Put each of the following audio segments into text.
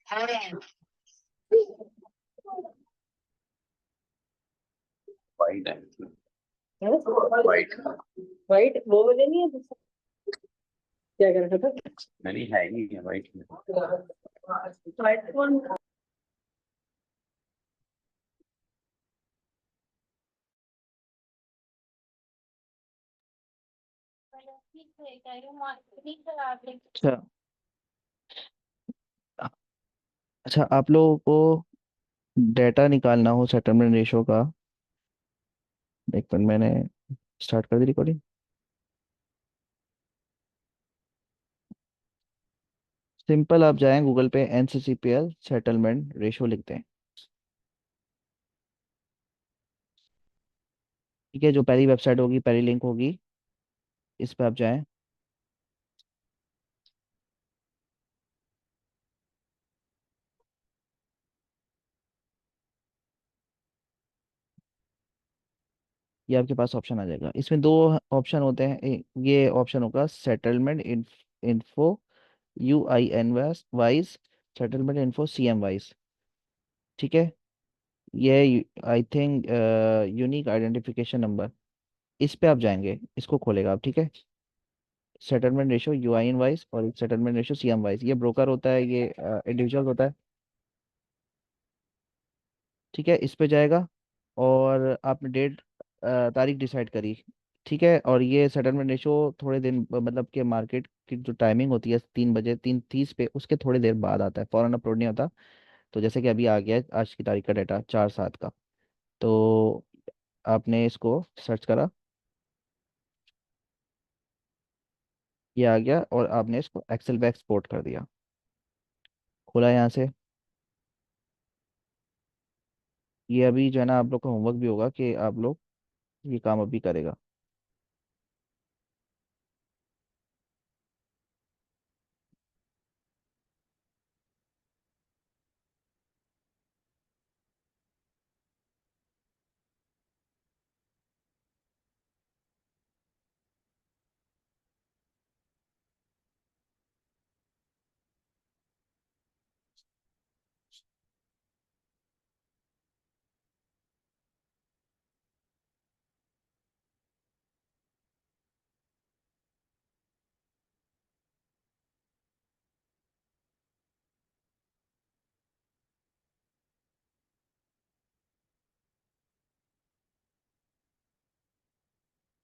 White है। White. White वो वाले नहीं है दूसरा? क्या कर रखा था? नहीं है ही है वाइट में। वाइट कौन? अच्छा। अच्छा, आप लोगों को डेटा निकालना हो सेटलमेंट रेशो का। एक मिनट, मैंने स्टार्ट कर दी रिकॉर्डिंग। सिंपल, आप जाएं गूगल पे, NCCPL सेटलमेंट रेशो लिखते हैं। ठीक है, जो पहली वेबसाइट होगी, पहली लिंक होगी, इस पे आप जाएं। ये आपके पास ऑप्शन आ जाएगा। इसमें दो ऑप्शन होते हैं। ये ऑप्शन होगा settlement info UIN wise, settlement info CM wise. ठीक है, ये I think unique identification number, इस पे आप जाएंगे, इसको खोलेगा आप। ठीक है, सेटलमेंट रेशो UIN वाइज और सेटलमेंट रेशो CM वाइज, ये ब्रोकर होता है, ये इंडिविजुअल होता है। ठीक है, इस पे जाएगा और आपने डेट, तारीख डिसाइड करी। ठीक है, और ये सेटलमेंट रेशो थोड़े दिन, मतलब कि मार्केट की जो टाइमिंग होती है 3 बजे 3:30 पे, उसके थोड़ी देर बाद आता है, फौरन अपलोड नहीं होता। तो जैसे कि अभी आ गया है आज की तारीख का डाटा 4/7 का। तो आपने इसको सर्च करा, ये आ गया और आपने इसको एक्सेल पे एक्सपोर्ट कर दिया। खोला यहाँ से। ये अभी जो है ना, आप लोग का होमवर्क भी होगा कि आप लोग ये काम अभी करेगा।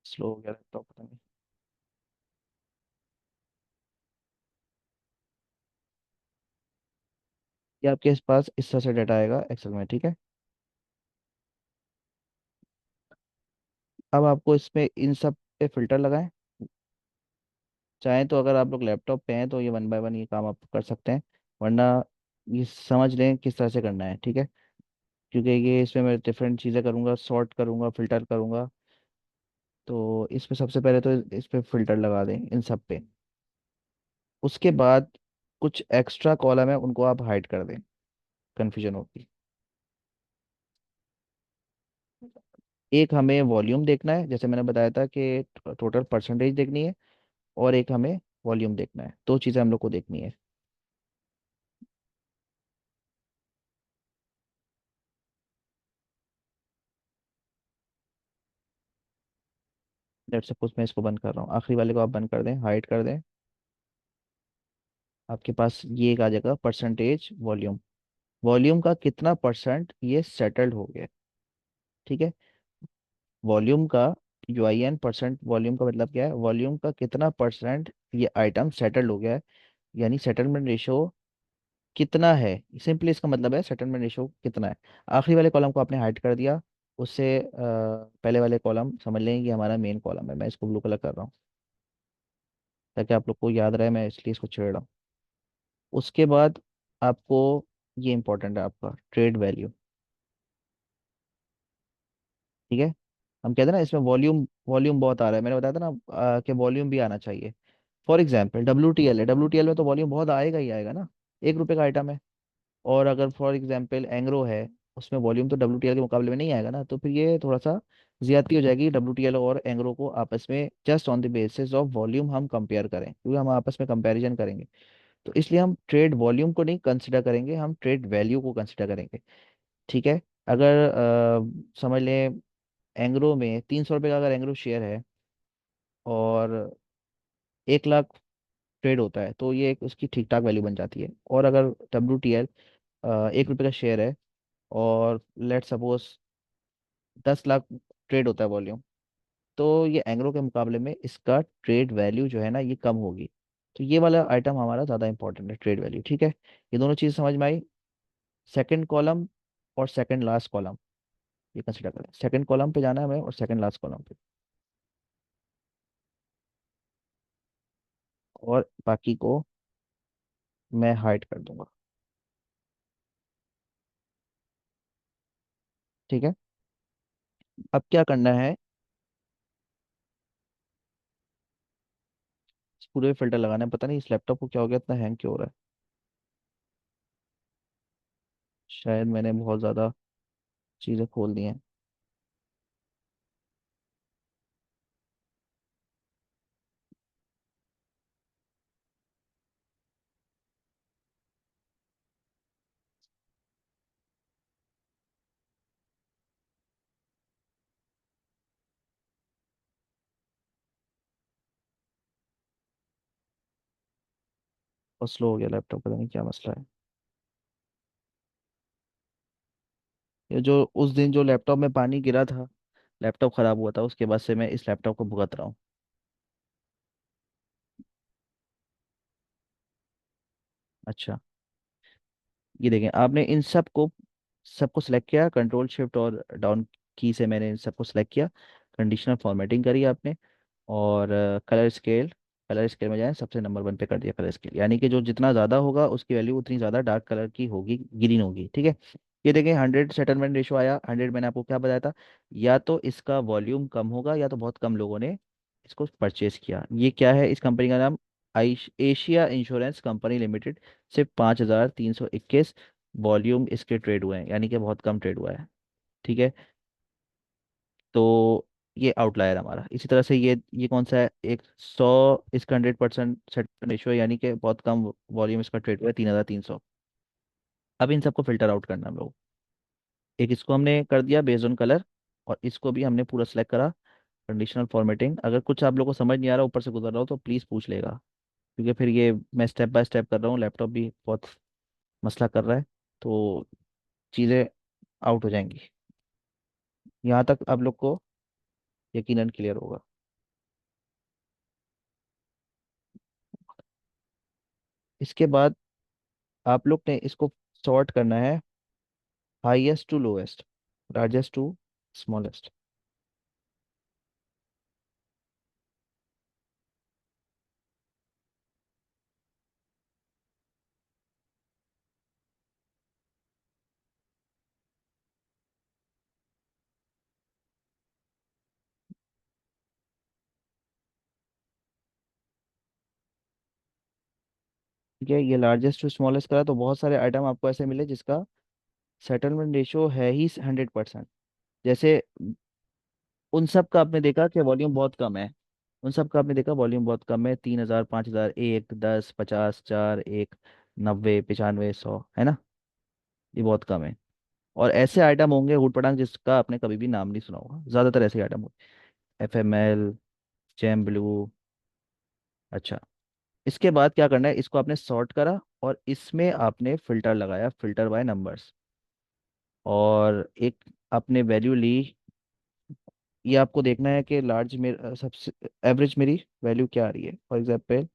स्लो हो गया लैपटॉप, पता नहीं। ये आपके पास इस तरह से डाटा आएगा एक्सेल में। ठीक है, अब आपको इसमें इन सब पे फिल्टर लगाएं। चाहें तो अगर आप लोग लैपटॉप पे हैं तो ये 1 बाय 1 ये काम आप कर सकते हैं, वरना ये समझ लें किस तरह से करना है। ठीक है, क्योंकि ये इसमें मैं डिफरेंट चीज़ें करूँगा, सॉर्ट करूँगा, फिल्टर करूँगा। तो इसमें सबसे पहले तो इस पे फिल्टर लगा दें इन सब पे। उसके बाद कुछ एक्स्ट्रा कॉलम है, उनको आप हाइड कर दें, कन्फ्यूजन होगी। एक हमें वॉल्यूम देखना है, जैसे मैंने बताया था कि टोटल परसेंटेज देखनी है, और एक हमें वॉल्यूम देखना है। दो चीज़ें हम लोग को देखनी है। लेट्स सपोज मैं इसको बंद कर रहा हूँ, आखिरी वाले को आप बंद कर दें, हाइड कर दें। आपके पास ये एक आ जाएगा परसेंटेज वॉल्यूम, वॉल्यूम का कितना परसेंट ये सेटल्ड हो गया। ठीक है, वॉल्यूम का UIN परसेंट, वॉल्यूम का मतलब क्या है, वॉल्यूम का कितना परसेंट ये आइटम सेटल्ड हो गया है, यानी सेटलमेंट रेशो कितना है। सिंपली इसका मतलब है सेटलमेंट रेशो कितना है। आखिरी वाले कॉलम को आपने हाइड कर दिया, उससे पहले वाले कॉलम समझ लेंगे कि हमारा मेन कॉलम है। मैं इसको ब्लू कलर कर रहा हूँ ताकि आप लोग को याद रहे, मैं इसलिए इसको छेड़ रहा हूँ। उसके बाद आपको, ये इंपॉर्टेंट है, आपका ट्रेड वैल्यू। ठीक है, हम कहते हैं ना इसमें वॉल्यूम, वॉल्यूम बहुत आ रहा है, मैंने बताया था ना कि वॉल्यूम भी आना चाहिए। फॉर एग्जाम्पल WTL है, WTL में तो वॉल्यूम बहुत आएगा ही आएगा ना, 1 रुपए का आइटम है। और अगर फॉर एग्जाम्पल एंग्रो है, उसमें वॉल्यूम तो WTL के मुकाबले में नहीं आएगा ना, तो फिर ये थोड़ा सा ज्यादती हो जाएगी WTL और एंग्रो को आपस में, just on the basis of volume हम कंपेयर करें, क्योंकि हम आपस में कंपैरिजन करेंगे। तो इसलिए हम ट्रेड वॉल्यूम को नहीं कंसिडर करेंगे, हम ट्रेड वैल्यू को कंसिडर करेंगे। ठीक है। अगर समझ लें एंग्रो में 300 रुपये का अगर एंग्रो शेयर है और 1 लाख ट्रेड होता है, तो ये एक उसकी ठीक ठाक वैल्यू बन जाती है। और अगर WTL 1 रुपये का शेयर है और लेट सपोज 10 लाख ट्रेड होता है वॉल्यूम, तो ये एंग्रो के मुकाबले में इसका ट्रेड वैल्यू जो है ना ये कम होगी। तो ये वाला आइटम हमारा ज़्यादा इंपॉर्टेंट है, ट्रेड वैल्यू। ठीक है, ये दोनों चीज़ समझ में आई। सेकंड कॉलम और सेकंड लास्ट कॉलम ये कंसिडर करें, सेकंड कॉलम पे जाना है हमें और सेकंड लास्ट कॉलम पे, और बाकी को मैं हाइड कर दूंगा। ठीक है। अब क्या करना है, इस पूरे फिल्टर लगाना है। पता नहीं इस लैपटॉप को क्या हो गया, इतना हैंग क्यों हो रहा है। शायद मैंने बहुत ज़्यादा चीज़ें खोल दी हैं। और स्लो हो गया लैपटॉप, पता नहीं क्या मसला है। ये जो उस दिन जो लैपटॉप में पानी गिरा था, लैपटॉप ख़राब हुआ था, उसके बाद से मैं इस लैपटॉप को भुगत रहा हूँ। अच्छा, ये देखें, आपने इन सबको सिलेक्ट किया, कंट्रोल शिफ्ट और डाउन की से मैंने इन सबको सिलेक्ट किया। कंडीशनल फॉर्मेटिंग करी आपने, और कलर स्केल में जाएं, सबसे नंबर 1 पे कर दिया कलर स्केल, यानी कि जो जितना ज़्यादा होगा उसकी वैल्यू उतनी ज़्यादा डार्क कलर की होगी, ग्रीन होगी। ठीक है। ये देखें 100 सेटलमेंट रेशो आया। 100 मैंने आपको क्या बताया था, या तो इसका वॉल्यूम कम होगा या तो बहुत कम लोगों ने इसको परचेज किया। ये क्या है, इस कंपनी का नाम एशिया इंश्योरेंस कंपनी लिमिटेड। सिर्फ 5,321 वॉल्यूम इसके ट्रेड हुए हैं, यानी कि बहुत कम ट्रेड हुआ है। ठीक है। तो ये आउटलायर हमारा। इसी तरह से ये कौन सा है, एक 100, इसका 100% सेट रेशियो है, यानी कि बहुत कम वॉल्यूम इसका ट्रेड हुआ है, 3,300। अब इन सबको फिल्टर आउट करना हम लोग। एक इसको हमने कर दिया बेस्ड ऑन कलर, और इसको भी हमने पूरा सेलेक्ट करा। कंडीशनल फॉर्मेटिंग, अगर कुछ आप लोग को समझ नहीं आ रहा, ऊपर से गुजर रहा हो, तो प्लीज़ पूछ लेगा, क्योंकि फिर ये मैं स्टेप बाय स्टेप कर रहा हूँ, लैपटॉप भी बहुत मसला कर रहा है, तो चीज़ें आउट हो जाएंगी। यहाँ तक आप लोग को यकीनन क्लियर होगा। इसके बाद आप लोग ने इसको सॉर्ट करना है, highest to lowest, largest to smallest. ठीक है, ये लार्जेस्ट टू स्मॉलेस्ट करा तो बहुत सारे आइटम आपको ऐसे मिले जिसका सेटलमेंट रेशियो है ही 100%। जैसे उन सब का आपने देखा कि वॉल्यूम बहुत कम है, उन सब का आपने देखा वॉल्यूम बहुत कम है, 3,000, 5,000, 1, 10, 50, 4, 1, 90, 95, 100, है ना। ये बहुत कम है। और ऐसे आइटम होंगे ऊट पटांग जिसका आपने कभी भी नाम नहीं सुना होगा, ज़्यादातर ऐसे आइटम होंगे। FML, jam blue. अच्छा, इसके बाद क्या करना है, इसको आपने सॉर्ट करा और इसमें आपने फिल्टर लगाया, फिल्टर बाय नंबर्स, और एक आपने वैल्यू ली। ये आपको देखना है कि लार्ज में सबसे एवरेज मेरी वैल्यू क्या आ रही है। फॉर एग्जाम्पल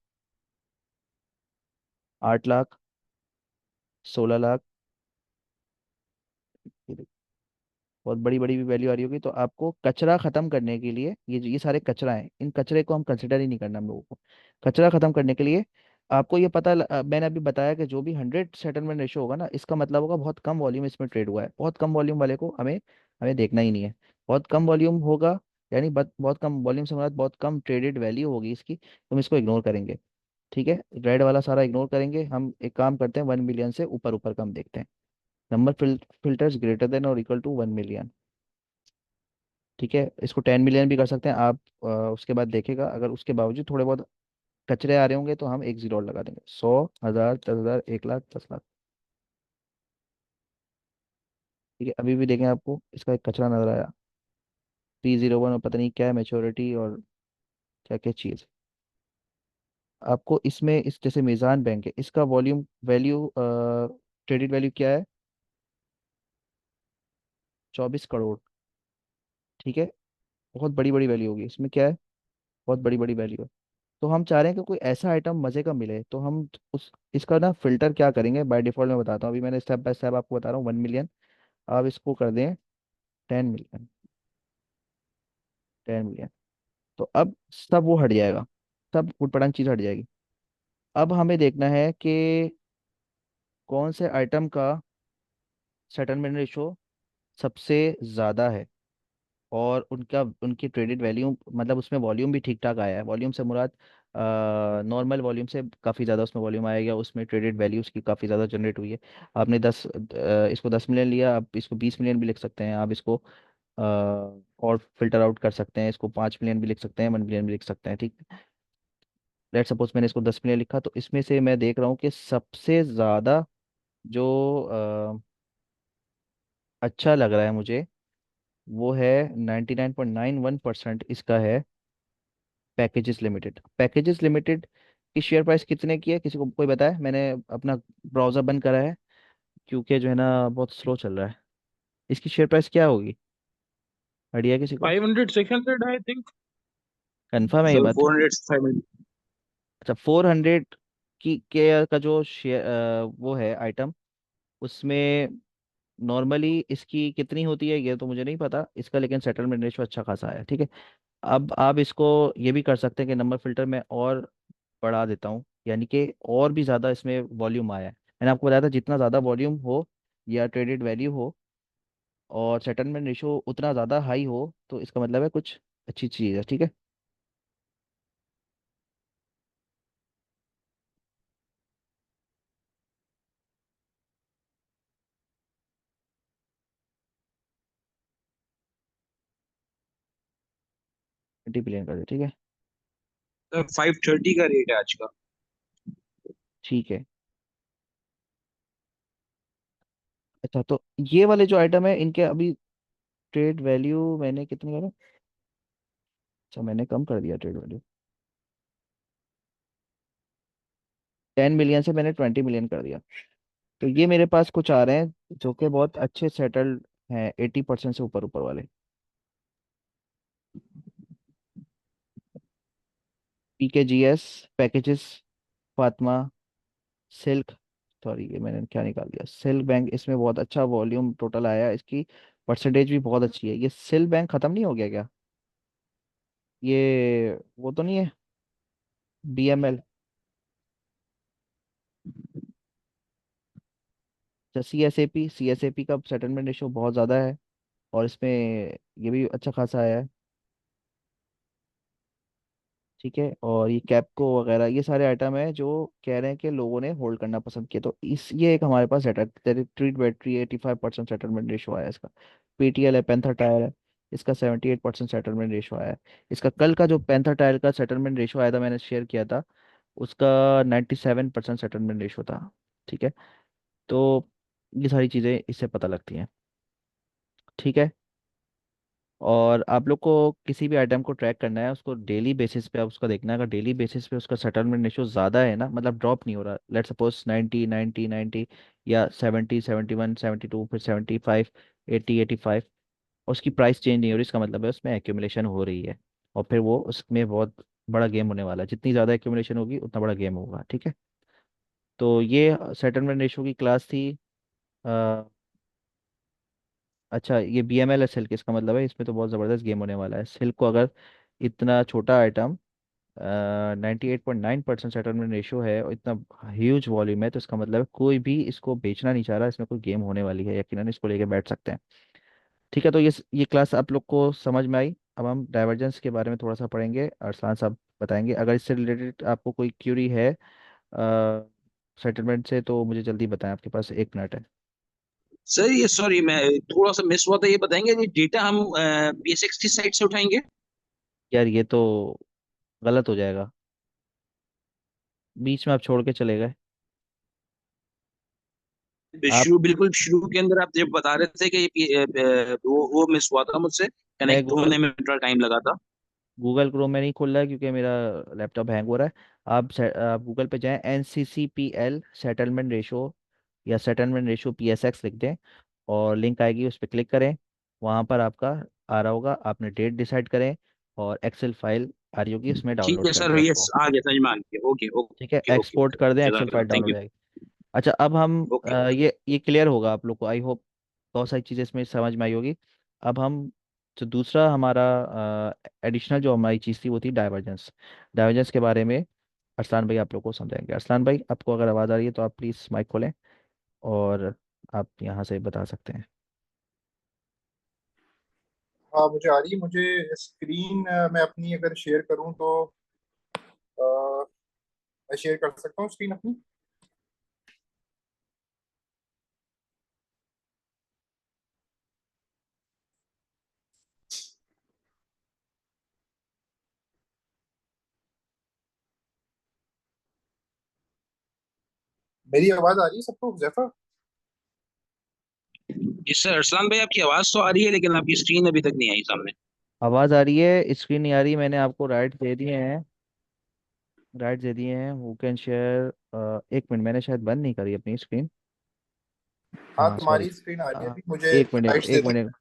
8 लाख, 16 लाख, बहुत बड़ी बड़ी भी वैल्यू आ रही होगी, तो आपको कचरा खत्म करने के लिए, ये सारे कचरा हैं, इन कचरे को हम कंसिडर ही नहीं करना हम लोगों को। कचरा खत्म करने के लिए आपको ये मैंने अभी बताया कि जो भी 100 सेटलमेंट रेशो होगा ना, इसका मतलब होगा बहुत कम वॉल्यूम इसमें ट्रेड हुआ है। बहुत कम वॉल्यूम वाले को हमें हमें देखना ही नहीं है। बहुत कम वॉल्यूम होगा, यानी बहुत कम वॉल्यूम से मतलब बहुत कम ट्रेडेड वैल्यू होगी इसकी, तो हम इसको इग्नोर करेंगे। ठीक है, रेड वाला सारा इग्नोर करेंगे। हम एक काम करते हैं, 1 मिलियन से ऊपर ऊपर का हम देखते हैं। नंबर फिल्टर्स ग्रेटर देन और इक्वल टू 1 मिलियन। ठीक है, इसको 10 मिलियन भी कर सकते हैं आप। उसके बाद देखेगा, अगर उसके बावजूद थोड़े बहुत कचरे आ रहे होंगे तो हम एक जीरो और लगा देंगे। 100, 1000, 10,000, 1 लाख, 10 लाख। ठीक है, अभी भी देखें आपको इसका एक कचरा नजर आया। 301 और पता नहीं क्या है, मेच्योरिटी और क्या क्या चीज़। आपको इसमें इस जैसे मीज़ान बैंक है, इसका वॉल्यूम वैल्यू क्रेडिट वैल्यू क्या है? 24 करोड़। ठीक है, बहुत बड़ी बड़ी वैल्यू होगी इसमें, क्या है, बहुत बड़ी बड़ी वैल्यू है। तो हम चाह रहे हैं कि कोई ऐसा आइटम मजे का मिले, तो हम उस इसका ना फिल्टर क्या करेंगे बाय डिफॉल्ट मैं बताता हूँ। अभी मैंने स्टेप बाय स्टेप आपको बता रहा हूँ। 1 मिलियन, आप इसको कर दें 10 मिलियन। 10 मिलियन, तो अब सब वो हट जाएगा, सब उटपटांग चीज़ हट जाएगी। अब हमें देखना है कि कौन से आइटम का सेटलमेंट रेशो सबसे ज़्यादा है, और उनका उनकी ट्रेडेड वैल्यू मतलब उसमें वॉल्यूम भी ठीक ठाक आया है। वॉल्यूम से मुराद नॉर्मल वॉल्यूम से काफ़ी ज़्यादा उसमें वॉल्यूम आएगा, उसमें ट्रेडेड वैल्यू उसकी काफ़ी ज़्यादा जनरेट हुई है। आपने इसको 10 मिलियन लिया, आप इसको 20 मिलियन भी लिख सकते हैं। आप इसको और फिल्टर आउट कर सकते हैं, इसको 5 मिलियन भी लिख सकते हैं, 1 मिलियन भी लिख सकते हैं। ठीक, लेट सपोज मैंने इसको 10 मिलियन लिखा, तो इसमें से मैं देख रहा हूँ कि सबसे ज़्यादा जो अच्छा लग रहा है मुझे, वो है 99.91% इसका है पैकेजेस लिमिटेड। पैकेजेस लिमिटेड की शेयर प्राइस कितने की है, किसी को कोई बताया? मैंने अपना ब्राउजर बंद करा है क्योंकि जो है ना बहुत स्लो चल रहा है। इसकी शेयर प्राइस क्या होगी, आइडिया है किसी को? 500 600 आई थिंक। कंफर्म है ये सर बात? 400 500। अच्छा, 400 की के का जो शेयर वो है आइटम, उसमें नॉर्मली इसकी कितनी होती है ये तो मुझे नहीं पता इसका, लेकिन सेटलमेंट रेशो अच्छा खासा है। ठीक है, अब आप इसको ये भी कर सकते हैं कि नंबर फिल्टर में और बढ़ा देता हूँ, यानी कि और भी ज़्यादा इसमें वॉल्यूम आया है। मैंने आपको बताया था जितना ज़्यादा वॉल्यूम हो या ट्रेडेड वैल्यू हो और सेटलमेंट रेशो उतना ज़्यादा हाई हो, तो इसका मतलब है कुछ अच्छी चीज़ है। ठीक है, $20 बिलियन कर दे। ठीक है, सर 530 का रेट है आज का। ठीक है। अच्छा, तो ये वाले जो आइटम है इनके अभी ट्रेड वैल्यू मैंने कितनी करा? अच्छा, मैंने कम कर दिया ट्रेड वैल्यू। 10 मिलियन से मैंने 20 मिलियन कर दिया। तो ये मेरे पास कुछ आ रहे हैं जो कि बहुत अच्छे सेटल्ड हैं, 80% से ऊपर ऊपर वाले। PKGS packages, Fatima, silk, sorry ये मैंने क्या निकाल दिया, सिल्क बैंक, इसमें बहुत अच्छा वॉल्यूम टोटल आया है, इसकी परसेंटेज भी बहुत अच्छी है। ये सिल्क बैंक खत्म नहीं हो गया क्या? ये वो तो नहीं है, BML? CSAP का सेटलमेंट रेशो बहुत ज़्यादा है, और इसमें ये भी अच्छा खासा आया है। ठीक है, और ये कैपको वगैरह ये सारे आइटम है जो कह रहे हैं कि लोगों ने होल्ड करना पसंद किया, तो इस ये एक हमारे पास ट्रीट बैटरी 85% सेटलमेंट रेशो आया है इसका। PTL है, पैंथर टायर है, इसका 78% सेटलमेंट रेशो आया है। इसका कल का जो पैंथर टायर का सेटलमेंट रेशो आया था, मैंने शेयर किया था, उसका 97% सेटलमेंट रेशो था। ठीक है, तो ये सारी चीज़ें इससे पता लगती हैं। ठीक है, और आप लोग को किसी भी आइटम को ट्रैक करना है, उसको डेली बेसिस पे आप उसका देखना है। अगर डेली बेसिस पे उसका सेटलमेंट रेशो ज़्यादा है ना, मतलब ड्रॉप नहीं हो रहा, लेट सपोज 90 90 90 या 70 71 72 फिर 75 80 85, और उसकी प्राइस चेंज नहीं हो रही, इसका मतलब है उसमें एक्यूमुलेशन हो रही है, और फिर वो उसमें बहुत बड़ा गेम होने वाला है। जितनी ज़्यादा एक्यूमुलेशन होगी उतना बड़ा गेम होगा। ठीक है, तो ये सेटलमेंट रेशो की क्लास थी। अच्छा, ये BML है सिल्क, इसका मतलब है इसमें तो बहुत ज़बरदस्त गेम होने वाला है। सिल्क को अगर इतना छोटा आइटम 98.9% सेटलमेंट रेशो है और इतना ह्यूज वॉल्यूम है, तो इसका मतलब है कोई भी इसको बेचना नहीं चाह रहा, इसमें कोई गेम होने वाली है, यकीनन इसको लेके बैठ सकते हैं। ठीक है, तो ये क्लास आप लोग को समझ में आई। अब हम डाइवर्जेंस के बारे में थोड़ा सा पढ़ेंगे, अरसलान साहब बताएंगे। अगर इससे रिलेटेड आपको कोई क्यूरी है सेटलमेंट से, तो मुझे जल्दी बताएं, आपके पास 1 मिनट है। सर ये सॉरी मैं थोड़ा सा मिस हुआ था, ये बताएंगे ये डेटा हम BSX की साइट से उठाएंगे? यार ये तो गलत हो जाएगा। बीच में आप छोड़ के चले गए। आप शुरू, बिल्कुल शुरू के अंदर आप जब बता रहे थे कि वो मिस हुआ था मुझसे, मैं कनेक्ट गूगल होने में थोड़ा टाइम लगा था। गूगल क्रोम में नहीं खुल रहा है क्योंकि मेरा लैपटॉप हैंग हो रहा है। आप गूगल पे जाएं, NCCPL सेटलमेंट रेशो या सेटलमेंट रेशो PSX लिख दें और लिंक आएगी, उस पर क्लिक करें। वहाँ पर आपका आ रहा होगा, आपने डेट डिसाइड करें और एक्सेल फाइल आ रही होगी, उसमें ठीक डाउनलोड है करनी सर, है ये आपको। आ गया, समझ में आ गया। ओके ठीक है, ओके ओके एक्सपोर्ट ओके, कर दें, एक्सेल फाइल जज़ाकल्लाह, डाउनलोड थैंक हो यू। जाएगी। अच्छा, अब हम ओके। ये क्लियर होगा आप लोग को, आई होप। बहुत सारी चीज़ें इसमें समझ में आई होगी। अब हम जो दूसरा हमारा एडिशनल जो हमारी चीज़ थी वो थी डाइवर्जेंस। डाइवर्जेंस के बारे में अरसलान भाई आप लोग को समझाएंगे। अरसलान भाई, आपको अगर आवाज़ आ रही है तो आप प्लीज़ माइक खोलें और आप यहाँ से बता सकते हैं। हाँ, मुझे आ रही है। मुझे स्क्रीन मैं अपनी अगर शेयर करूँ तो मैं शेयर कर सकता हूँ स्क्रीन अपनी। मेरी आवाज आ रही है सबको, जैफर? जी सर, अरसलान भाई आपकी आवाज़ तो आ रही है, लेकिन आपकी स्क्रीन अभी तक नहीं आई सामने। आवाज़ आ रही है, स्क्रीन नहीं आ रही। मैंने आपको राइट दे दिए हैं, राइट दे दिए हैं। Who can share? एक मिनट, मैंने शायद बंद नहीं करी अपनी स्क्रीन। हाँ, हाँ सॉरी। तुम्हारी स्क्रीन आ रही है अभी। मुझे एक मिनट, राइट्स दे एक दो। मिनट,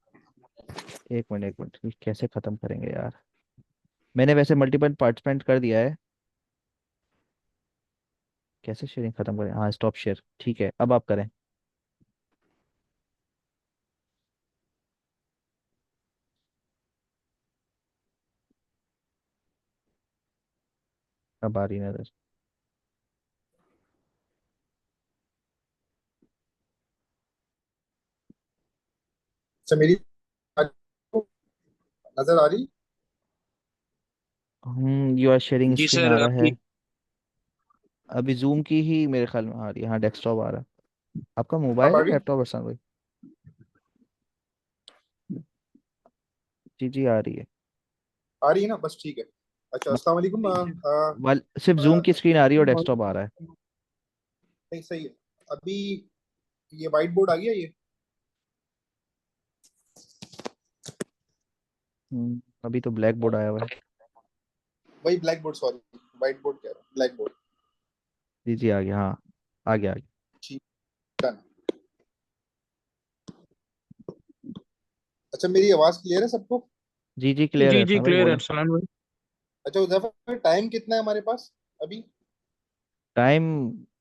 एक मिनट, एक मिनट, ये कैसे ख़त्म करेंगे यार? मैंने वैसे मल्टीपल पार्टिसिपेंट कर दिया है। कैसे शेयरिंग ख़त्म करें? हाँ, स्टॉप शेयर, ठीक है, अब आप करें। अब आ रही नजर। अच्छा, मेरी नजर आ रही? यू आर शेयरिंग जी स्क्रीन आ सर, रहा है। आपकी। अभी जूम की ही मेरे ख्याल में आ रही है। हाँ, डेस्कटॉप आ रहा है। आपका अब मोबाइल आ है, गई? लैपटॉप है भाई? जी जी, आ रही है। आ रही है ना? बस ठीक है। अच्छा, अस्सलाम वालेकुम। सिर्फ जूम की स्क्रीन आ रही है और नहीं, डेस्कटॉप आ रहा है। सही है। अभी ये वाइट बोर्ड आ गया ये। अभी तो ब्लैक बोर्ड आया हुआ है। वही black board, sorry, white board कह रहा हूँ, ब्लैक बोर्ड। जी जी, आ गया, हाँ, आ गया, आ गया। ठीक, डन। अच्छा, मेरी आवाज क्लियर है सबको? जी जी, क्लियर है जी जी, सर भाई, क्लियर है बोलें। अरसलान भाई। अच्छा उजैफर, टाइम कितना है हमारे पास अभी? टाइम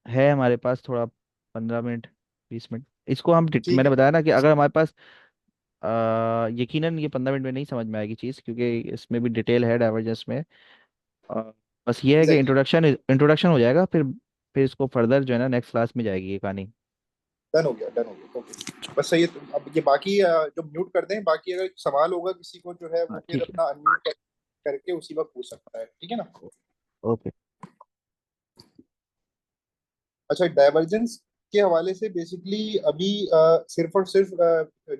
है हमारे पास थोड़ा, 15 मिनट, 20 मिनट। इसको हम ठीक मैंने है। बताया ना कि अगर हमारे पास यकीनन ये 15 मिनट में नहीं समझ में आएगी चीज़, क्योंकि इसमें भी डिटेल है डाइवर्जेंस में। अ, बस ये है कि एग्जैक्टली। इंट्रोडक्शन हो जाएगा, फिर इसको फर्दर जो है ना नेक्स्ट क्लास में जाएगी ये कहानी। डन हो गया, डन हो गया, ओके। बस सही है। अब ये बाकी जो म्यूट कर दें, बाकी अगर सवाल होगा किसी को जो है हाँ वो फिर ठीक है। अपना अनम्यूट करके उसी वक्त पूछ सकता है, ठीक है ना? ओके। अच्छा, डाइवर्जेंस के हवाले से बेसिकली अभी सिर्फ और सिर्फ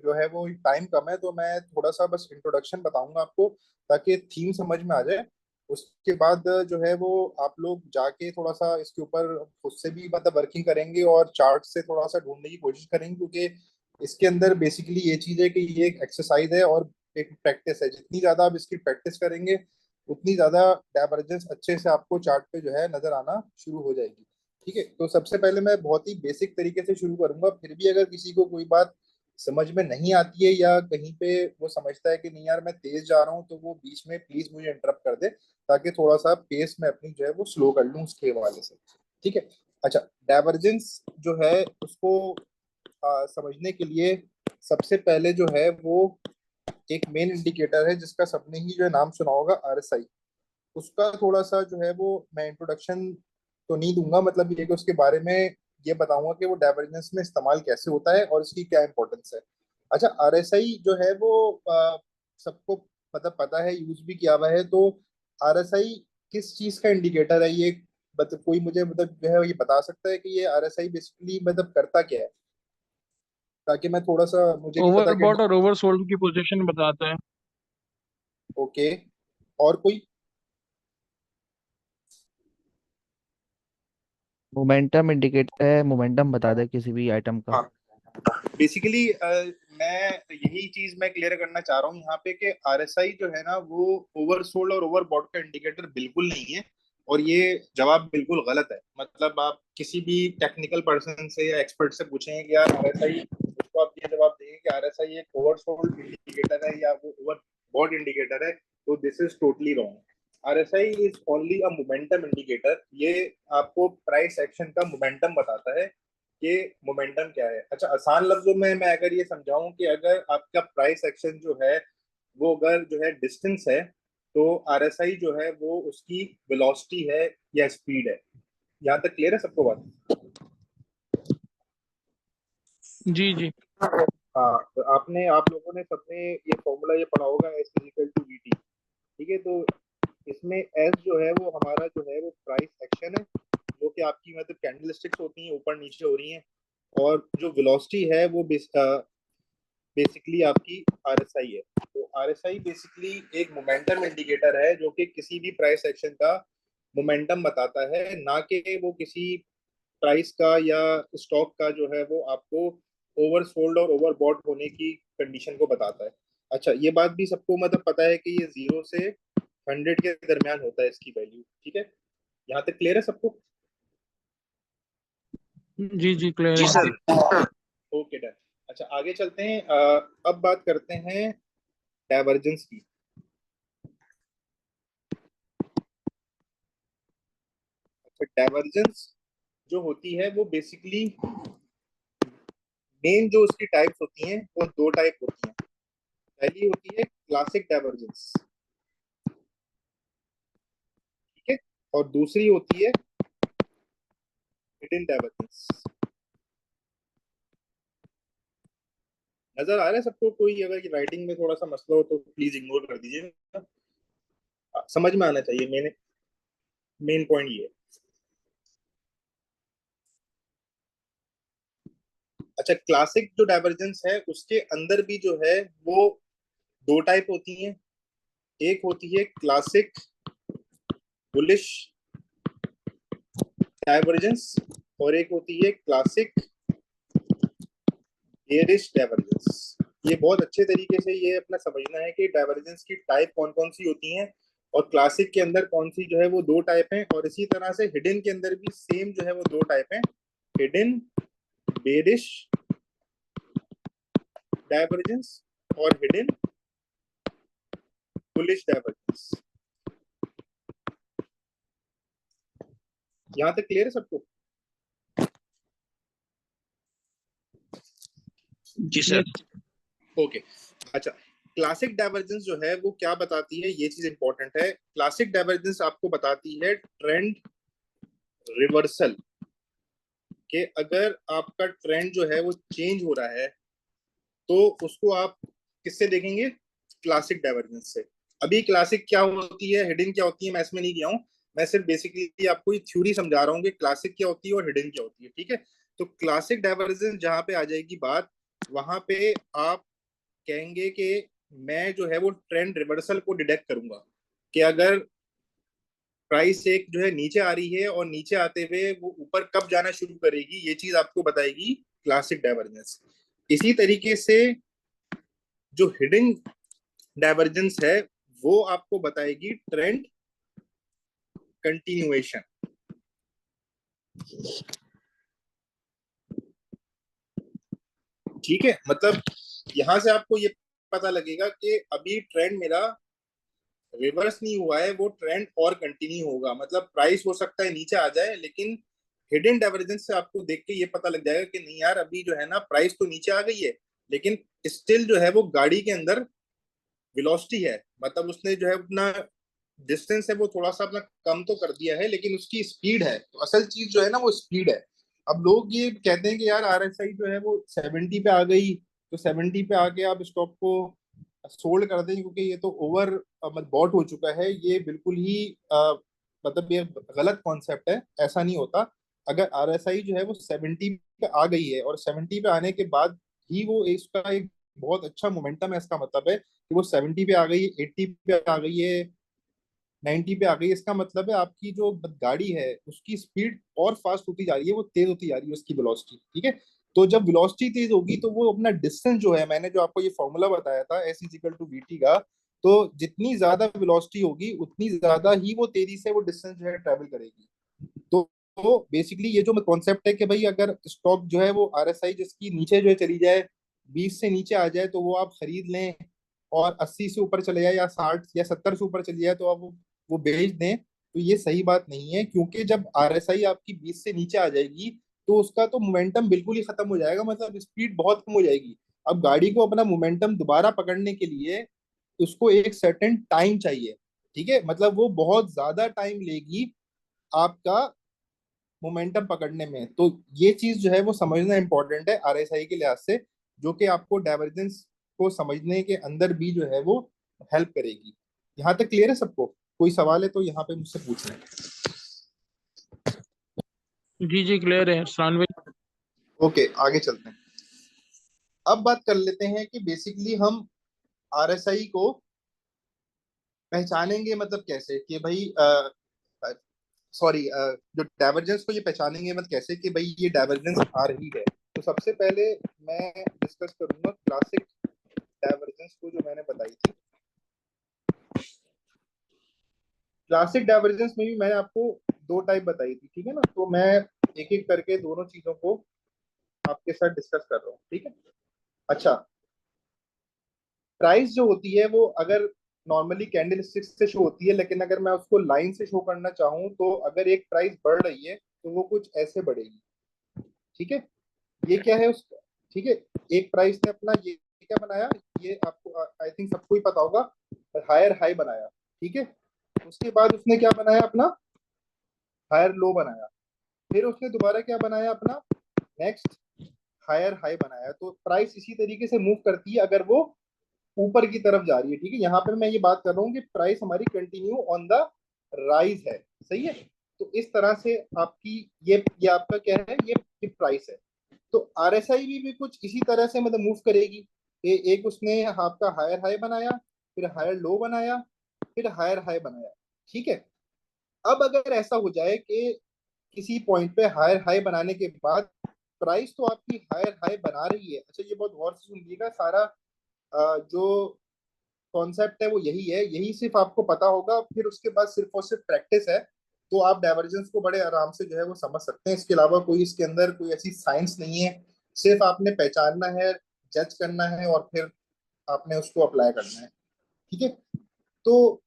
जो है वो टाइम कम है, तो मैं थोड़ा सा बस इंट्रोडक्शन बताऊंगा आपको ताकि थीम समझ में आ जाए। उसके बाद जो है वो आप लोग जाके थोड़ा सा इसके ऊपर खुद से भी मतलब वर्किंग करेंगे और चार्ट से थोड़ा सा ढूंढने की कोशिश करेंगे, क्योंकि इसके अंदर बेसिकली ये चीज है कि ये एक एक्सरसाइज है और एक प्रैक्टिस है। जितनी ज्यादा आप इसकी प्रैक्टिस करेंगे उतनी ज्यादा डाइवर्जेंस अच्छे से आपको चार्ट पे जो है नजर आना शुरू हो जाएगी। ठीक है, तो सबसे पहले मैं बहुत ही बेसिक तरीके से शुरू करूंगा। फिर भी अगर किसी को कोई बात समझ में नहीं आती है या कहीं पे वो समझता है कि नहीं यार मैं तेज जा रहा हूँ, तो वो बीच में प्लीज मुझे इंटरप्ट कर दे ताकि थोड़ा सा पेस में अपनी जो है वो स्लो कर लूँ उसके हवाले से। ठीक है। अच्छा, डाइवर्जेंस जो है उसको समझने के लिए सबसे पहले जो है वो एक मेन इंडिकेटर है जिसका सबने ही जो है नाम सुना होगा, RSI। उसका थोड़ा सा जो है वो मैं इंट्रोडक्शन तो नहीं दूंगा, मतलब ये कि उसके बारे में ये बताऊंगा कि वो डाइवर्जेंस में इस्तेमाल कैसे होता है और इसकी क्या इंपॉर्टेंस है। अच्छा, RSI जो है वो सबको मतलब पता है, यूज भी किया हुआ है। तो RSI किस चीज का इंडिकेटर है ये? मतलब कोई मुझे मतलब जो है ये बता सकता है कि ये RSI बेसिकली मतलब करता क्या है, ताकि मैं थोड़ा सा, मुझे नहीं पता कि। ओवरबॉट और ओवरसोल्ड की पोजीशन बताता है। ओके, और कोई? मोमेंटम इंडिकेटर है, मोमेंटम बता दे किसी भी आइटम का। हाँ, बेसिकली मैं यही चीज मैं क्लियर करना चाह रहा हूँ यहाँ पे कि आरएसआई जो है ना वो ओवरसोल्ड और ओवरबॉट का इंडिकेटर बिल्कुल नहीं है। और ये जवाब बिल्कुल गलत है। मतलब आप किसी भी टेक्निकल पर्सन से या एक्सपर्ट से पूछेंगे कि यार आरएसआई, उसको आप ये जवाब देंगे कि आरएसआई एक ओवरसोल्ड इंडिकेटर है या वो ओवरबॉट इंडिकेटर है, तो this is totally wrong. RSI is only a momentum indicator. ये आपको प्राइस एक्शन का मोमेंटम बताता है कि मोमेंटम क्या है। अच्छा, आसान लफ्जों में मैं अगर ये समझाऊं कि अगर आपका प्राइस एक्शन जो है वो अगर जो है डिस्टेंस है, तो आरएसआई जो है वो उसकी वेलोसिटी है या स्पीड है। यहाँ तक क्लियर है सबको बात? जी जी। हाँ, तो आप लोगों ने सबने ये फॉर्मूला ये पढ़ा होगा, S is equal to V T. ठीक है, तो इसमें एस जो है वो हमारा जो है वो प्राइस एक्शन है, जो कि आपकी मतलब कैंडल स्टिक्स होती हैं ऊपर नीचे हो रही हैं। और जो वेलोसिटी है वो बेसिकली आपकी आरएसआई है। तो आरएसआई बेसिकली एक मोमेंटम इंडिकेटर है जो कि किसी भी प्राइस एक्शन का मोमेंटम बताता है, ना कि वो किसी प्राइस का या स्टॉक का जो है वो आपको ओवरसोल्ड और ओवरबॉट होने की कंडीशन को बताता है। अच्छा, ये बात भी सबको मतलब पता है कि ये 0 से 100 के दरमियान होता है इसकी वैल्यू। ठीक है, यहाँ तक क्लियर है सबको? जी जी, क्लियर जी है। सर। Okay, done. अच्छा, आगे चलते हैं। अब बात करते हैं डाइवर्जेंस की। अच्छा, डाइवर्जेंस जो होती है वो बेसिकली मेन जो उसकी टाइप्स होती हैं वो दो टाइप होती हैं। पहली होती है क्लासिक डाइवर्जेंस, ठीक है, और दूसरी होती है हिडन डाइवर्जेंस। नजर आ रहा है सबको? कोई अगर राइटिंग में थोड़ा सा मसला हो तो प्लीज इग्नोर कर दीजिए। समझ में आना चाहिए, मेन मेन पॉइंट ये है। अच्छा, क्लासिक जो डाइवर्जेंस है उसके अंदर भी जो है वो दो टाइप होती हैं। एक होती है क्लासिक बुलिश डाइवर्जेंस और एक होती है क्लासिक बेयरिश डाइवर्जेंस। ये बहुत अच्छे तरीके से ये अपना समझना है कि डाइवर्जेंस की टाइप कौन कौन सी होती हैं और क्लासिक के अंदर कौन सी जो है वो दो टाइप हैं, और इसी तरह से हिडन के अंदर भी सेम जो है वो दो टाइप हैं, हिडन बेयरिश डाइवर्जेंस और हिडन बुलिश डाइवर्जेंस। यहाँ तक क्लियर है सबको? जी सर। ओके। अच्छा, क्लासिक डाइवर्जेंस जो है वो क्या बताती है, ये चीज इंपॉर्टेंट है। क्लासिक डाइवर्जेंस आपको बताती है ट्रेंड रिवर्सल, कि अगर आपका ट्रेंड जो है वो चेंज हो रहा है तो उसको आप किससे देखेंगे? क्लासिक डाइवर्जेंस से। अभी क्लासिक क्या होती है, हिडन क्या होती है, मैं इसमें नहीं गया हूँ। मैं सिर्फ बेसिकली आपको ये थ्योरी समझा रहा हूँ कि क्लासिक क्या होती है और हिडन क्या होती है। ठीक है, तो क्लासिक डाइवर्जेंस जहां पे आ जाएगी बात, वहां पे आप कहेंगे कि मैं जो है वो ट्रेंड रिवर्सल को डिटेक्ट करूंगा, कि अगर प्राइस एक जो है नीचे आ रही है और नीचे आते हुए वो ऊपर कब जाना शुरू करेगी, ये चीज आपको बताएगी क्लासिक डाइवर्जेंस। इसी तरीके से जो हिडन डाइवर्जेंस है वो आपको बताएगी ट्रेंड कंटिन्यूएशन। ठीक है, मतलब यहां से आपको ये पता लगेगा कि अभी ट्रेंड मेरा रिवर्स नहीं हुआ है, वो ट्रेंड और कंटिन्यू होगा। मतलब प्राइस हो सकता है नीचे आ जाए, लेकिन हिडन डाइवर्जेंस से आपको देख के ये पता लग जाएगा कि नहीं यार, अभी जो है ना प्राइस तो नीचे आ गई है, लेकिन स्टिल जो है वो गाड़ी के अंदर वेलोसिटी है। मतलब उसने जो है अपना डिस्टेंस है वो थोड़ा सा अपना कम तो कर दिया है, लेकिन उसकी स्पीड है। तो असल चीज जो है ना वो स्पीड है। अब लोग ये कहते हैं कि यार आरएसआई जो है वो 70 पे आ गई, तो 70 पे आके आप स्टॉक को सोल्ड कर दें क्योंकि ये तो ओवर मतलब बॉट हो चुका है। ये बिल्कुल ही मतलब ये गलत कॉन्सेप्ट है, ऐसा नहीं होता। अगर आरएसआई जो है वो 70 पे आ गई है और 70 पे आने के बाद ही वो इसका एक बहुत अच्छा मोमेंटम है, इसका मतलब है कि वो 70 पे आ गई, 80 पे आ गई है, 90 पे आ गई, इसका मतलब है आपकी जो गाड़ी है उसकी स्पीड और फास्ट होती जा रही है, वो तेज होती जा रही है उसकी वेलोसिटी, ठीक है। तो जब वेलोसिटी तेज होगी तो वो अपना डिस्टेंस जो है, मैंने जो आपको ये फॉर्मूला बताया था S is equal to V T का, तो जितनी ज्यादा वेलोसिटी होगी उतनी ज्यादा ही वो तेजी से वो डिस्टेंस जो है ट्रेवल करेगी। तो बेसिकली ये जो कॉन्सेप्ट है कि भाई अगर स्टॉक जो है वो आरएसआई जिसकी नीचे जो है चली जाए, 20 से नीचे आ जाए तो वो आप खरीद लें, और 80 से ऊपर चले जाए या 60 या 70 से ऊपर चली जाए तो आप वो बेच दें, तो ये सही बात नहीं है। क्योंकि जब आरएसआई आपकी 20 से नीचे आ जाएगी तो उसका तो मोमेंटम बिल्कुल ही खत्म हो जाएगा, मतलब स्पीड बहुत कम हो जाएगी। अब गाड़ी को अपना मोमेंटम दोबारा पकड़ने के लिए उसको एक सर्टेन टाइम चाहिए, ठीक है, मतलब वो बहुत ज्यादा टाइम लेगी आपका मोमेंटम पकड़ने में। तो ये चीज जो है वो समझना इंपॉर्टेंट है आरएसआई के लिहाज से, जो कि आपको डाइवर्जेंस को समझने के अंदर भी जो है वो हेल्प करेगी। यहाँ तक क्लियर है सबको? कोई सवाल है तो यहाँ पे मुझसे पूछ लें। जी जी क्लियर है अरसलान भाई। ओके, आगे चलते हैं। अब बात कर लेते हैं कि बेसिकली हम आरएसआई को पहचानेंगे, मतलब कैसे कि भाई सॉरी, जो डाइवर्जेंस को ये पहचानेंगे मतलब कैसे कि भाई ये डाइवर्जेंस आ रही है। तो सबसे पहले मैं डिस्कस करूंगा क्लासिक डाइवर्जेंस को, जो मैंने बताई थी। क्लासिक डाइवर्जेंस में भी मैंने आपको दो टाइप बताई थी, ठीक है ना, तो मैं एक एक करके दोनों चीजों को आपके साथ डिस्कस कर रहा हूँ, ठीक है। अच्छा, प्राइस जो होती है वो अगर नॉर्मली कैंडल स्टिक से शो होती है, लेकिन अगर मैं उसको लाइन से शो करना चाहूँ तो अगर एक प्राइस बढ़ रही है तो वो कुछ ऐसे बढ़ेगी, ठीक है। ये क्या है उसका, ठीक है। एक प्राइस ने अपना ये क्या बनाया, ये आपको आई थिंक सबको ही पता होगा, हायर हाई बनाया, ठीक है। उसके बाद उसने क्या बनाया, अपना हायर लो बनाया, फिर उसने दोबारा क्या बनाया, अपना नेक्स्ट हायर हाई बनाया। तो प्राइस इसी तरीके से मूव करती है अगर वो ऊपर की तरफ जा रही है, ठीक है। यहाँ पे मैं ये बात कर रहा हूँ कि प्राइस हमारी कंटिन्यू ऑन द राइज है, सही है। तो इस तरह से आपकी ये आपका क्या है, ये प्राइस है। तो आरएसआई भी कुछ इसी तरह से मतलब मूव करेगी। एक उसने आपका हायर हाई बनाया, फिर हायर लो बनाया, फिर हायर हाई बनाया, ठीक है। अब अगर ऐसा हो जाए कि किसी पॉइंट पे हायर हाई बनाने के बाद प्राइस तो आपकी हायर हाई बना रही है, अच्छा ये बहुत गौर से सुनिएगा, सारा जो कॉन्सेप्ट है वो यही है, यही सिर्फ आपको पता होगा, फिर उसके बाद सिर्फ और सिर्फ प्रैक्टिस है। तो आप डाइवर्जेंस को बड़े आराम से जो है वो समझ सकते हैं, इसके अलावा कोई इसके अंदर कोई ऐसी साइंस नहीं है। सिर्फ आपने पहचानना है, जज करना है, और फिर आपने उसको अप्लाई करना है, ठीक है। तो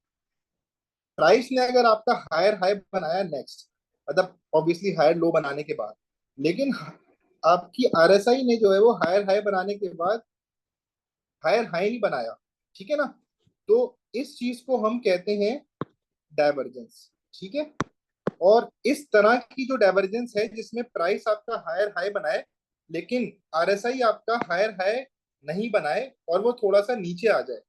प्राइस ने अगर आपका हायर हाई बनाया नेक्स्ट, मतलब ऑब्वियसली हायर लो बनाने के बाद, लेकिन आपकी आरएसआई ने जो है वो हायर हाई बनाने के बाद हायर हाई नहीं बनाया, ठीक है ना। तो इस चीज को हम कहते हैं डाइवर्जेंस, ठीक है। और इस तरह की जो डाइवर्जेंस है जिसमें प्राइस आपका हायर हाई बनाए लेकिन आरएसआई आपका हायर हाई नहीं बनाए और वो थोड़ा सा नीचे आ जाए,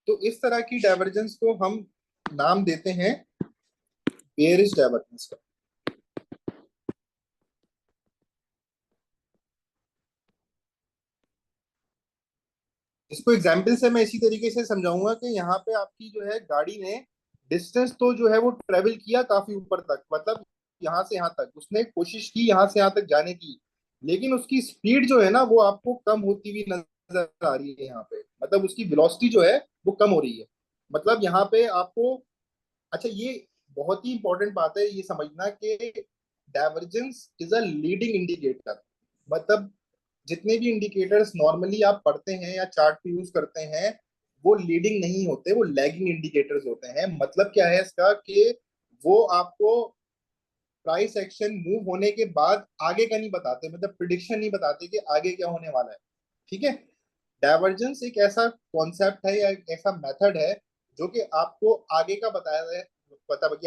तो इस तरह की डाइवर्जेंस को हम नाम देते हैं बेयरिश डाइवर्जेंस का। इसको एग्जाम्पल से मैं इसी तरीके से समझाऊंगा कि यहाँ पे आपकी जो है गाड़ी ने डिस्टेंस तो जो है वो ट्रेवल किया काफी ऊपर तक, मतलब यहाँ से यहाँ तक उसने कोशिश की यहाँ से यहाँ तक जाने की, लेकिन उसकी स्पीड जो है ना वो आपको कम होती हुई नजर आ रही है यहाँ पे, मतलब उसकी वेलोसिटी जो है वो कम हो रही है। मतलब यहाँ पे आपको, अच्छा ये बहुत ही इंपॉर्टेंट बात है ये समझना कि divergence is a leading indicator. मतलब जितने भी इंडिकेटर्स नॉर्मली आप पढ़ते हैं या चार्ट पे यूज करते हैं वो लीडिंग नहीं होते, वो लैगिंग इंडिकेटर्स होते हैं। मतलब क्या है इसका कि वो आपको प्राइस एक्शन मूव होने के बाद आगे का नहीं बताते, मतलब प्रिडिक्शन नहीं बताते कि आगे क्या होने वाला है, ठीक है। डाइवर्जेंस एक ऐसा कॉन्सेप्ट है या एक ऐसा मेथड है जो कि आपको आगे का बताया है,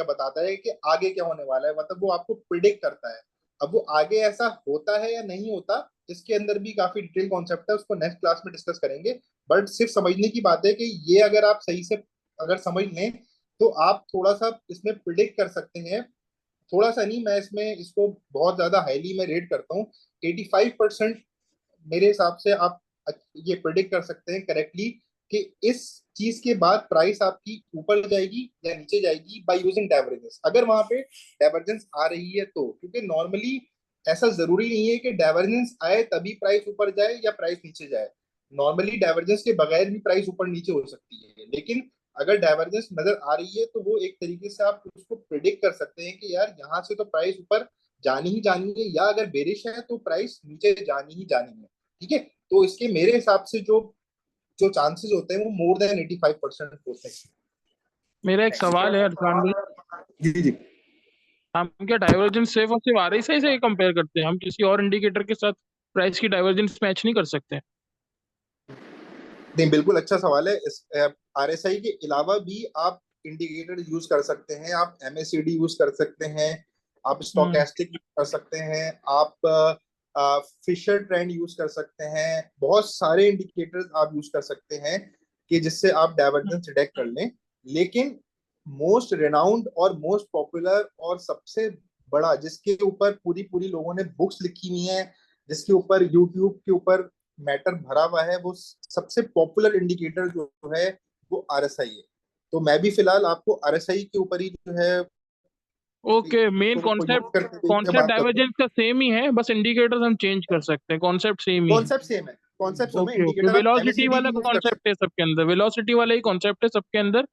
बताता है कि आगे क्या होने वाला है, मतलब वो आपको प्रिडिक्ट करता है। अब वो आगे ऐसा होता है या नहीं होता, इसके अंदर भी काफी डिटेल कॉन्सेप्ट है, उसको नेक्स्ट क्लास में डिस्कस करेंगे। बट सिर्फ समझने की बात है कि ये अगर आप सही से अगर समझ लें तो आप थोड़ा सा इसमें प्रिडिक्ट कर सकते हैं। थोड़ा सा नहीं, मैं इसमें इसको बहुत ज्यादा हाईली मैं रेट करता हूँ। 85% मेरे हिसाब से आप ये प्रिडिक्ट कर सकते हैं करेक्टली कि इस चीज के बाद प्राइस आपकी ऊपर जाएगी या नीचे जाएगी बाय यूजिंग डाइवर्जेंस। अगर वहां पे डाइवर्जेंस आ रही है तो, क्योंकि नॉर्मली ऐसा जरूरी नहीं है कि डाइवर्जेंस आए तभी प्राइस ऊपर जाए या प्राइस नीचे जाए। नॉर्मली डाइवर्जेंस के बगैर भी प्राइस ऊपर नीचे हो सकती है, लेकिन अगर डाइवर्जेंस नजर आ रही है तो वो एक तरीके से आप उसको प्रिडिक्ट कर सकते हैं कि यार यहाँ से तो प्राइस ऊपर जानी ही जानी है, या अगर बेरिश है तो प्राइस नीचे जानी ही जानी है। ठीक है, तो इसके मेरे हिसाब से जो जो चांसेस होते हैं वो मोर देन 85% होते हैं। मेरा एक सवाल है अरफान भाई, जी जी। हम क्या डाइवर्जेंस सिर्फ और सिर्फ आरएसआई से कंपेयर करते हैं? हम किसी और इंडिकेटर के साथ प्राइस की डाइवर्जेंस मैच नहीं कर सकते? नहीं, बिल्कुल अच्छा सवाल है। इस आरएसआई के अलावा भी आप इंडिकेटर यूज कर सकते हैं, आप एमएसीडी यूज कर सकते हैं, आप हम्म। स्टोकेस्टिक यूज कर सकते हैं, आप फिशर ट्रेंड यूज कर सकते हैं। बहुत सारे इंडिकेटर्स आप यूज कर सकते हैं कि जिससे आप डाइवर्जेंस डिटेक्ट कर लें। लेकिन मोस्ट रेनाउंड और मोस्ट पॉपुलर और सबसे बड़ा, जिसके ऊपर पूरी पूरी लोगों ने बुक्स लिखी हुई हैं, जिसके ऊपर यूट्यूब के ऊपर मैटर भरा हुआ है, वो सबसे पॉपुलर इंडिकेटर जो है वो आरएसआई है। तो मैं भी फिलहाल आपको आरएसआई के ऊपर ही जो है ओके, मेन को यूज कॉन्सेप्ट करते हुए मैं कॉन्सेप्ट बात करूंगा। डाइवर्जेंस का सेम ही है, बस इंडिकेटर्स हम चेंज कर सकते हैं, कॉन्सेप्ट सेम ही है। कॉन्सेप्ट सेम है, कॉन्सेप्ट सेम है। ओके ओके, इंडिकेटर आप वेलोसिटी एमएसीडी वाला भी यूज कर कॉन्सेप्ट है सबके अंदर, वेलोसिटी वाला ही कॉन्सेप्ट है सबके अंदर,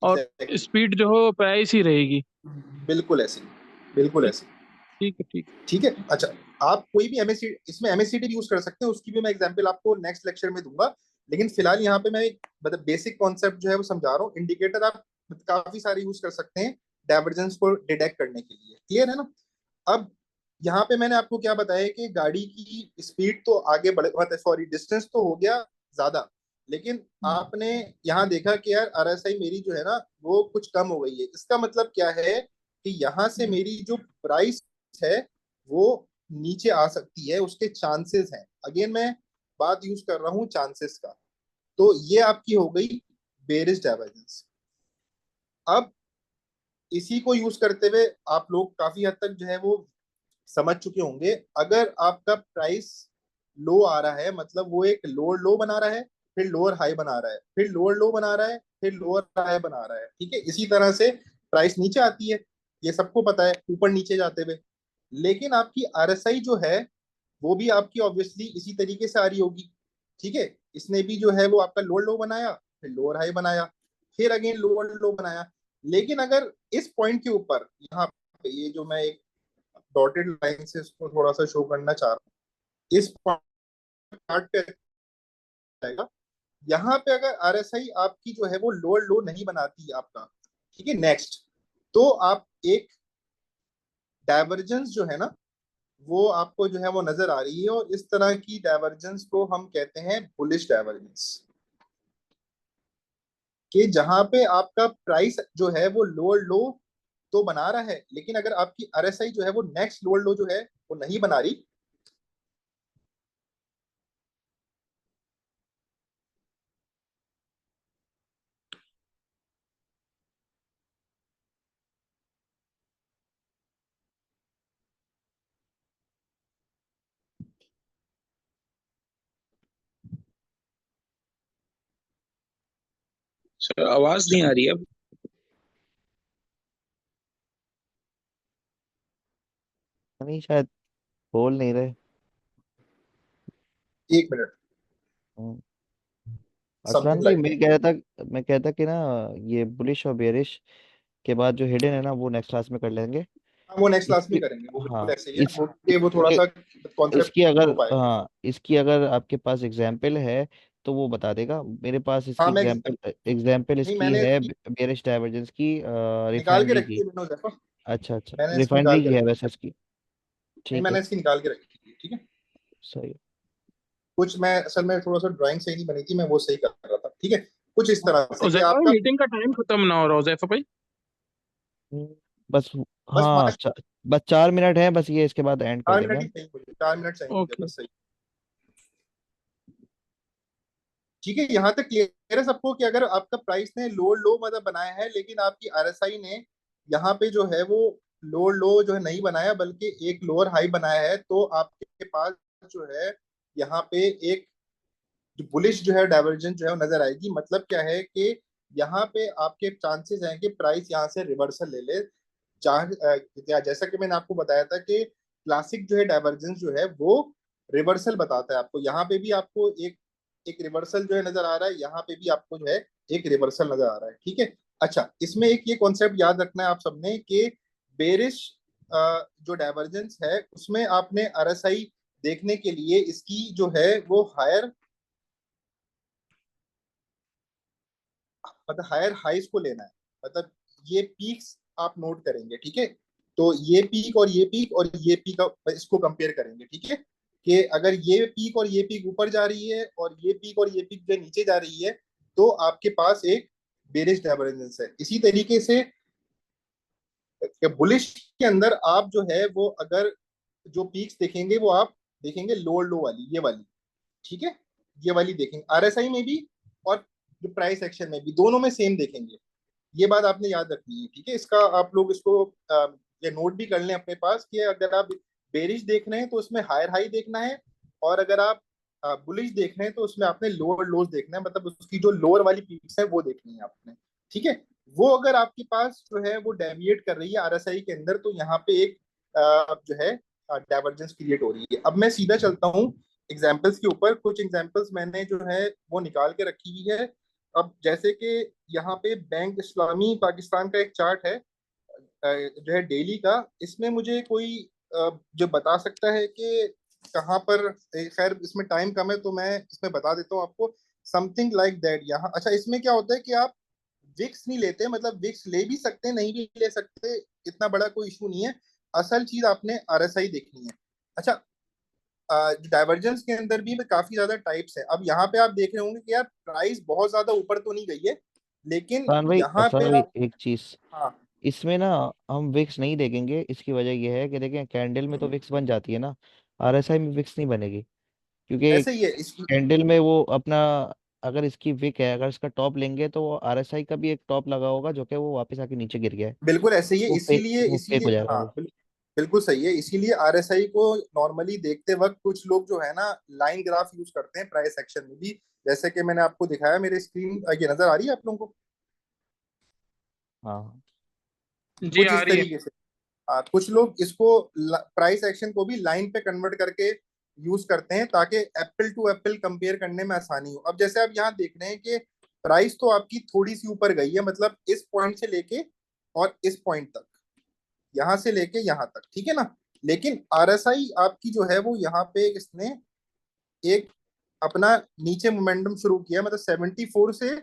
और सकते। स्पीड जो हो प्राइस ही रहेगी। बिल्कुल ऐसे, बिल्कुल ठीक ऐसे। ठीक है ठीक। ठीक है, अच्छा। आप कोई भी एमएससी इसमें एमएससीडी यूज कर सकते हैं, उसकी भी मैं एग्जांपल आपको नेक्स्ट लेक्चर में दूंगा। लेकिन फिलहाल यहाँ पे मैं एक मतलब बेसिक कॉन्सेप्ट जो है वो समझा रहा हूँ। इंडिकेटर आप काफी सारे यूज कर सकते हैं डाइवर्जेंस को डिटेक्ट करने के लिए। क्लियर है ना? अब यहाँ पे मैंने आपको क्या बताया कि गाड़ी की स्पीड तो आगे बढ़, मतलब सॉरी डिस्टेंस तो हो गया ज्यादा, लेकिन आपने यहाँ देखा कि यार आरएसआई मेरी जो है ना वो कुछ कम हो गई है। इसका मतलब क्या है कि यहाँ से मेरी जो प्राइस है वो नीचे आ सकती है, उसके चांसेस हैं। अगेन मैं बात यूज कर रहा हूँ चांसेस का। तो ये आपकी हो गई बेरिश डाइवर्जेंस। अब इसी को यूज करते हुए आप लोग काफी हद तक जो है वो समझ चुके होंगे। अगर आपका प्राइस लो आ रहा है, मतलब वो एक लोअर लो बना रहा है, फिर लोअर हाई बना रहा है, फिर लोअर लो बना रहा है, फिर लोअर हाई बना रहा है। ठीक है, इसी तरह से प्राइस नीचे आती है, ये सबको पता है, ऊपर नीचे जाते हुए। लेकिन आपकी आरएसआई जो है वो भी आपकी ऑब्वियसली इसी तरीके से आ रही होगी। ठीक है, इसने भी जो है वो आपका लोअर लो बनाया, फिर लोअर हाई बनाया, फिर अगेन लोअर लो बनाया। लेकिन अगर इस पॉइंट के ऊपर यहाँ पे ये जो मैं एक डॉटेड लाइन से इसको थोड़ा सा शो करना चाह रहा हूँ, इस पार्ट पे आएगा। यहाँ पे अगर आरएसआई आपकी जो है वो लोअर लो नहीं बनाती आपका, ठीक है, नेक्स्ट, तो आप एक डाइवर्जेंस जो है ना वो आपको जो है वो नजर आ रही है, और इस तरह की डाइवर्जेंस को हम कहते हैं बुलिश डाइवर्जेंस। कि जहां पे आपका प्राइस जो है वो लोअर लो तो बना रहा है, लेकिन अगर आपकी आरएसआई जो है वो नेक्स्ट लोअर लो जो है वो नहीं बना रही। सर आवाज नहीं आ रही अब। नहीं शायद बोल नहीं रहे। एक मिनट, हम्म, अरसलान समथिंग भाई लाइक मैं दैट। कह रहा था, मैं कहता कि ना ये बुलिश और बेरिश के बाद जो हिडन है ना वो नेक्स्ट क्लास में कर लेंगे। वो नेक्स्ट क्लास में इसकी, करेंगे, वो बिल्कुल हाँ ऐसे ही है, इस वो वो थोड़ा सा कॉन्सेप्ट इसकी क्लियर अगर, हो पाएगा। हाँ इसकी अगर आपके पास एग्जाम्पल है तो वो बता देगा। मेरे पास हाँ इसकी मैं एग्जाम्पल एग्जाम्पल नहीं, इसकी मैंने है इसकी बेरिश डाइवर्जेंस की, निकाल के रिफाइनरी रखी की। है, मैंने देखो, अच्छा अच्छा, मैंने इसकी निकाल रिफाइनरी के की है रखी वैसे है। इसकी। नहीं, ठीक है, मैंने इसकी निकाल के रखी है। ठीक है, सही है। कुछ मैं असल में थोड़ा सा ड्राइंग सही नहीं बनी थी, मैं वो सही कर रहा था। ठीक है, कुछ इस तरह से कि उजैफा भाई, आपका मीटिंग का टाइम खत्म ना हो रहा उजैफा भाई। हम्म, बस, बस हाँ 5 बस 4 मिनट है बस, ये इसके बाद एंड कर 4 मिनट देंगे ही हम। चाहिए मुझे, 4 मिनट चाहिए मुझे ओके। बस, सही। ठीक है, यहाँ तक क्लियर है सबको कि अगर आपका प्राइस ने लोअर लो मतलब बनाया है, लेकिन आपकी आरएसआई ने यहाँ पे जो है वो लोअर लो जो है नहीं बनाया, बल्कि एक लोअर हाई बनाया है, तो आपके पास जो है यहाँ पे एक जो बुलिश जो है डाइवर्जेंस जो है वो नजर आएगी। मतलब क्या है कि यहाँ पे आपके चांसेस हैं कि प्राइस यहाँ से रिवर्सल ले ले। जैसा कि मैंने आपको बताया था कि क्लासिक जो है डाइवर्जेंस जो है वो रिवर्सल बताता है आपको। यहाँ पे भी आपको एक एक रिवर्सल जो है नजर आ रहा है, यहाँ पे भी आपको जो है एक रिवर्सल नजर आ रहा है। ठीक है। अच्छा, इसमें एक ये कॉन्सेप्ट याद रखना है आप सबने कि बेरिश जो डाइवर्जेंस है उसमें आपने आरएसआई देखने के लिए इसकी जो है वो हायर, मतलब हायर हाइस को लेना है। मतलब ये पीक्स आप नोट करेंगे। ठीक है। तो ये पीक और ये पीक और ये पीक इसको कंपेयर करेंगे। ठीक है। कि अगर ये पीक और ये पीक ऊपर जा रही है और ये पीक और ये पीक जो नीचे जा रही है तो आपके पास एक बेरिश डाइवर्जेंस है। इसी तरीके से बुलिश के अंदर आप जो है वो अगर जो पीक्स देखेंगे वो आप देखेंगे लोअर लो वाली, ये वाली। ठीक है। ये वाली देखेंगे आरएसआई में भी और जो प्राइस एक्शन में भी, दोनों में सेम देखेंगे। ये बात आपने याद रखनी है। ठीक है। इसका आप लोग इसको ये नोट भी कर लें अपने पास कि अगर आप बेरिश देख रहे हैं तो उसमें हायर हाई देखना है, और अगर आप बुलिश देख रहे हैं तो उसमें आपने लोअर लोज देखना है, मतलब उसकी जो लोअर वाली पीक्स है वो देखनी है आपने। ठीक है। वो अगर आपके पास जो है वो डेविएट कर रही है आरएसआई के अंदर तो यहाँ पे एक जो है डाइवर्जेंस क्रिएट हो रही है। अब मैं सीधा चलता हूँ एग्जाम्पल्स के ऊपर। कुछ एग्जाम्पल्स मैंने जो है वो निकाल के रखी हुई है। अब जैसे कि यहाँ पे बैंक इस्लामी पाकिस्तान का एक चार्ट है जो है डेली का। इसमें मुझे कोई जो बता सकता है कि कहाँ पर खैर इसमें टाइम कम है तो मैं इसमें बता देता हूँ आपको। समथिंग लाइक दैट यहाँ। अच्छा, इसमें क्या होता है कि आप विक्स नहीं लेते, मतलब विक्स ले भी सकते हैं नहीं भी ले सकते, इतना बड़ा कोई इशू नहीं है। असल चीज आपने आरएसआई देखनी है। अच्छा, डाइवर्जेंस के अंदर भी काफी ज्यादा टाइप्स है। अब यहाँ पे आप देख रहे होंगे कि यार प्राइस बहुत ज्यादा ऊपर तो नहीं गई है, लेकिन यहाँ फरहान पे भाई आप, एक चीज, हाँ इसमें ना हम विक्स नहीं देखेंगे। इसकी वजह यह है कि देखें कैंडल में तो विक्स बन जाती है ना, आरएसआई में विक्स नहीं बनेगी, क्योंकि ऐसे ही है कैंडल में वो अपना, अगर इसकी विक है, अगर इसका टॉप लेंगे तो वो आरएसआई का भी एक टॉप लगा होगा जो कि वो वापस आके नीचे गिर गया है, बिल्कुल ऐसे ही है। इसीलिए वो फेक इसीलिए हो जाएगा हाँ वो। बिल्कुल सही है। इसीलिए आरएसआई को नॉर्मली देखते वक्त कुछ लोग जो है ना लाइन ग्राफ यूज करते हैं प्राइस एक्शन में भी। जैसे कि मैंने आपको दिखाया, मेरे स्क्रीन ये नजर आ रही है आप लोगों को हाँ जी कुछ आ इस रही है। तरीके से। कुछ लोग इसको प्राइस एक्शन को भी लाइन पे कन्वर्ट करके यूज करते हैं ताकि एप्पल टू एप्पल कंपेयर करने में आसानी हो। अब जैसे आप यहाँ देख रहे हैं कि प्राइस तो आपकी थोड़ी सी ऊपर गई है, मतलब इस पॉइंट से लेके और इस पॉइंट तक, यहां से लेके यहां तक। ठीक है ना। लेकिन आरएसआई आपकी जो है वो यहाँ पे इसने एक अपना नीचे मोमेंटम शुरू किया, मतलब 74 से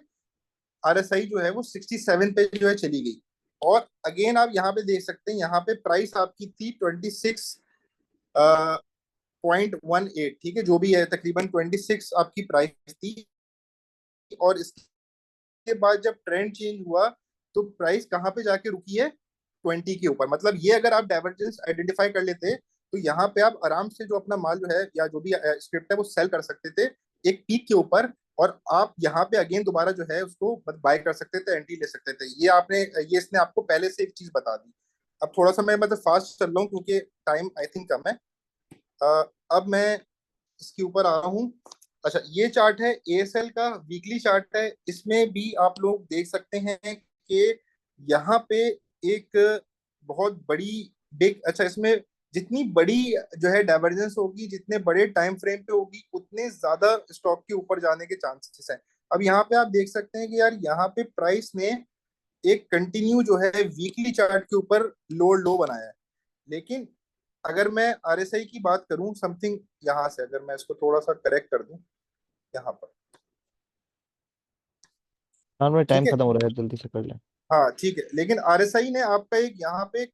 आरएसआई जो है वो 67 पे जो है चली गई। और अगेन आप यहाँ पे देख सकते हैं, यहाँ पे प्राइस आपकी थी 26.18। ठीक है, जो भी है तकरीबन 26 आपकी प्राइस थी। और इसके बाद जब ट्रेंड चेंज हुआ तो प्राइस कहाँ पे जाके रुकी है, 20 के ऊपर। मतलब ये अगर आप डाइवर्जेंस आइडेंटिफाई कर लेते तो यहाँ पे आप आराम से जो अपना माल जो है या जो भी स्क्रिप्ट है वो सेल कर सकते थे एक पीक के ऊपर, और आप यहाँ पे अगेन दोबारा जो है उसको बाय कर सकते थे, एंट्री ले सकते थे। ये इसने आपको पहले से एक चीज बता दी। अब थोड़ा सा मैं मतलब फास्ट चल रहा हूँ क्योंकि टाइम आई थिंक कम है। अब मैं इसके ऊपर आ रहा हूँ। अच्छा, ये चार्ट है एएसएल का वीकली चार्ट है। इसमें भी आप लोग देख सकते हैं कि यहाँ पे एक बहुत बड़ी बिग, अच्छा इसमें जितनी बड़ी जो है डाइवर्जेंस होगी, जितने बड़े टाइम फ्रेम पे होगी, उतने ज्यादा स्टॉक के ऊपर जाने के चांसेस हैं। अब यहाँ पे आप देख सकते हैं कि यार यहाँ पे प्राइस ने एक कंटिन्यू जो है वीकली चार्ट के ऊपर लो लो बनाया है। लेकिन अगर मैं आरएसआई की बात करूं समथिंग, यहाँ से अगर मैं इसको थोड़ा सा करेक्ट कर दूं यहाँ पर। हाँ भाई ठीक टाइम है। खत्म हो रहा है, जल्दी से कर लें। हाँ ठीक है, लेकिन आरएसआई ने आपका एक यहाँ पे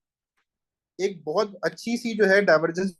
एक बहुत अच्छी सी जो है डाइवर्जेंस